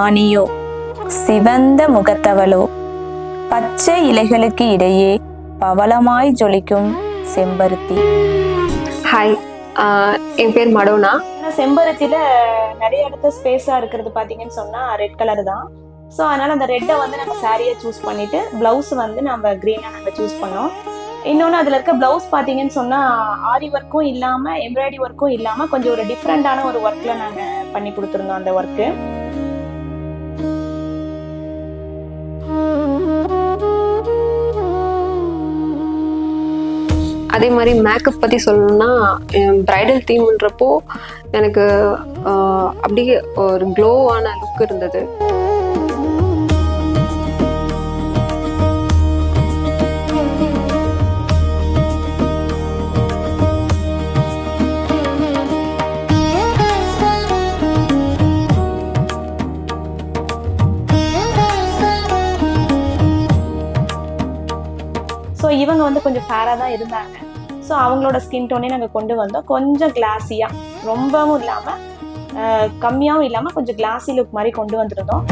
ராணியோ, சிவந்த முகத்தவளோ, பச்சை இலைகளுக்கு இடையே பவளமாய் ஜொலிக்கும் செம்பருத்தி. ஹாய், என் பேர் மடோனா. செம்பருத்தியில நிறைய இடத்துல ஸ்பேஸா இருக்கிறது பாத்தீங்கன்னு சொன்னா ரெட் கலர் தான். ஸோ அதனால அந்த ரெட்டை வந்து நம்ம சாரியை சூஸ் பண்ணிட்டு பிளவுஸ் வந்து நம்ம கிரீனா நம்ம சூஸ் பண்ணோம். இன்னொன்று அதில் இருக்க பிளவுஸ் பார்த்தீங்கன்னு சொன்னால் ஆரி ஒர்க்கும் இல்லாமல் எம்ப்ராய்டரி ஒர்க்கும் இல்லாமல் கொஞ்சம் ஒரு டிஃப்ரெண்டான ஒரு ஒர்க்கில் நாங்கள் பண்ணி கொடுத்துருந்தோம் அந்த ஒர்க்கு. அதே மாதிரி மேக்கப் பற்றி சொல்லணும்னா, ப்ரைடல் தீம்ன்றப்போ எனக்கு அப்படியே ஒரு க்ளோவான லுக் இருந்தது. ஸோ இவங்க வந்து கொஞ்சம் ஃபேராக தான் இருந்தாங்க. ஸோ அவங்களோட ஸ்கின் டோனே நாங்கள் கொண்டு வந்தோம். கொஞ்சம் கிளாஸியாக, ரொம்பவும் இல்லாமல் கம்மியாகவும் இல்லாமல் கொஞ்சம் கிளாஸி லுக் மாதிரி கொண்டு வந்துருந்தோம்.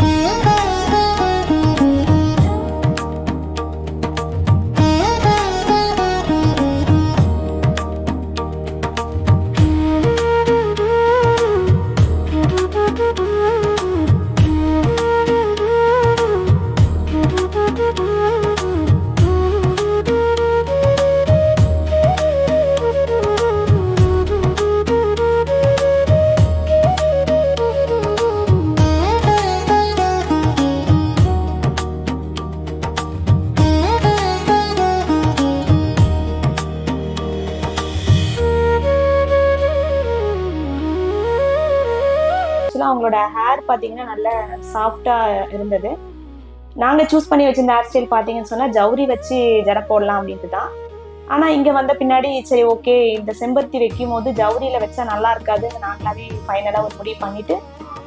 அவங்களோட ஹேர் பார்த்தீங்கன்னா நல்ல சாஃப்டாக இருந்தது. நாங்கள் சூஸ் பண்ணி வச்சிருந்த ஹேர் ஸ்டைல் பார்த்தீங்கன்னு சொன்னால் ஜவுரி வச்சு ஜடை போடலாம் அப்படின்ட்டு தான். ஆனால் இங்கே வந்த பின்னாடி சரி ஓகே, இந்த செம்பருத்தி வைக்கும் போது ஜவுரியில் வச்சா நல்லா இருக்காது, நாங்களாவே ஃபைனலாக ஒரு முடிவு பண்ணிவிட்டு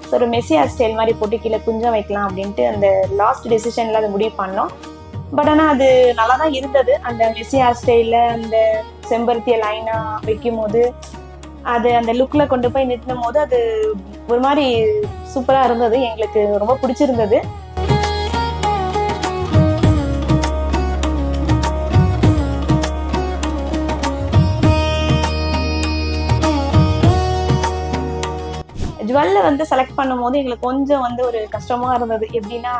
ஸோ ஒரு மெஸ்ஸி ஹேர் ஸ்டைல் மாதிரி போட்டு கீழே குஞ்சம் வைக்கலாம் அப்படின்ட்டு அந்த லாஸ்ட் டெசிஷனில் அதை முடிவு பண்ணோம். பட் ஆனால் அது நல்லா தான் இருந்தது. அந்த மெஸ்ஸி ஹேர் ஸ்டைலில் அந்த செம்பருத்தியை லைனாக வைக்கும் போது அது அந்த லுக்கில் கொண்டு போய் நிறுத்தும் போது அது ஒரு மாதிரி சூப்பராக இருந்தது. எங்களுக்கு ரொம்ப பிடிச்சிருந்தது. ஜுவல்ல வந்து செலக்ட் பண்ணும் போது எங்களுக்கு கொஞ்சம் வந்து ஒரு கஷ்டமாக இருந்தது. எப்படின்னா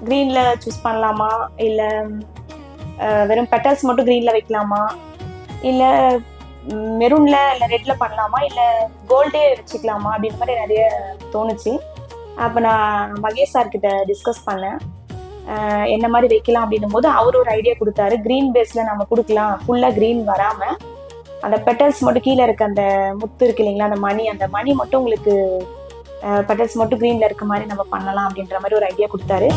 க்ரீனில் சூஸ் பண்ணலாமா, இல்லை வெறும் பெட்டல்ஸ் மட்டும் க்ரீனில் வைக்கலாமா, இல்லை மெரூன்ல இல்லை ரெட்ல பண்ணலாமா, இல்லை கோல்டே வச்சுக்கலாமா அப்படின்ற மாதிரி நிறைய தோணுச்சு. அப்போ நான் மகேஷ் சார்கிட்ட டிஸ்கஸ் பண்ணேன் என்ன மாதிரி வைக்கலாம் அப்படின்னும் போது அவர் ஒரு ஐடியா கொடுத்தாரு. க்ரீன் பேஸில் நம்ம கொடுக்கலாம், ஃபுல்லாக க்ரீன் வராமல் அந்த பெட்டல்ஸ் மட்டும் கீழே இருக்க அந்த முத்து இருக்கு இல்லைங்களா, அந்த மணி மட்டும் உங்களுக்கு பெட்டல்ஸ் மட்டும் க்ரீனில் இருக்க மாதிரி நம்ம பண்ணலாம் அப்படின்ற மாதிரி ஒரு ஐடியா கொடுத்தாரு.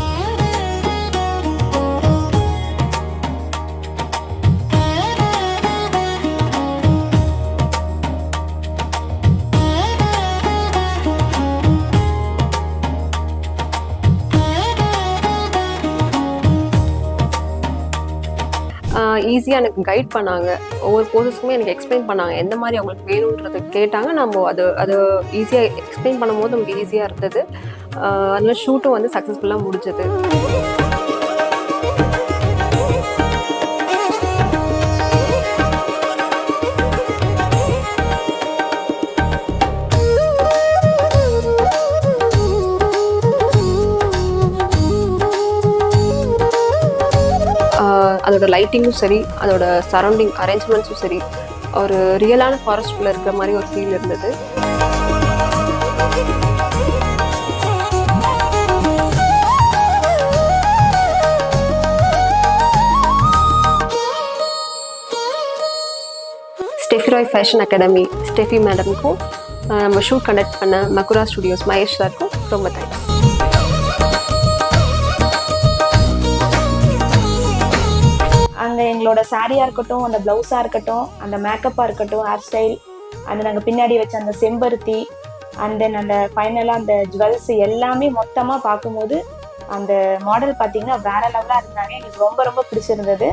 ஈஸியாக எனக்கு கைட் பண்ணாங்க. ஒவ்வொரு போர்சஸ்க்குமே எனக்கு எக்ஸ்பிளைன் பண்ணாங்க, எந்த மாதிரி அவங்களுக்கு வேணுன்றது கேட்டாங்க. நம்ம அது ஈஸியாக எக்ஸ்பிளைன் பண்ணும்போது நமக்கு ஈஸியாக இருந்தது. அதனால ஷூட்டும் வந்து சக்ஸஸ்ஃபுல்லாக முடிஞ்சது. அதோட லைட்டிங்கும் சரி, அதோட சரௌண்டிங் அரேஞ்ச்மெண்ட்ஸும் சரி, ஒரு ரியலான ஃபாரஸ்ட்குள்ளே இருக்கிற மாதிரி ஒரு ஃபீல் இருந்தது. Steffi Roy fashion academy Steffi மேடமுக்கும் நம்ம ஷூட் கண்டக்ட் பண்ண மகுரா ஸ்டுடியோஸ் மகேஷ் சாருக்கும் ரொம்ப தேங்க்ஸ். அங்கே எங்களோட சாரியாக இருக்கட்டும், அந்த ப்ளவுஸாக இருக்கட்டும், அந்த மேக்கப்பாக இருக்கட்டும், ஹேர் ஸ்டைல், அந்த நாங்கள் பின்னாடி வச்ச அந்த செம்பருத்தி, அண்ட் தென் அந்த ஃபைனலாக அந்த ஜுவல்ஸ் எல்லாமே மொத்தமாக பார்க்கும்போது அந்த மாடல் பார்த்தீங்கன்னா வேற லெவலாக இருந்தாங்க. எனக்கு ரொம்ப ரொம்ப பிடிச்சிருந்தது.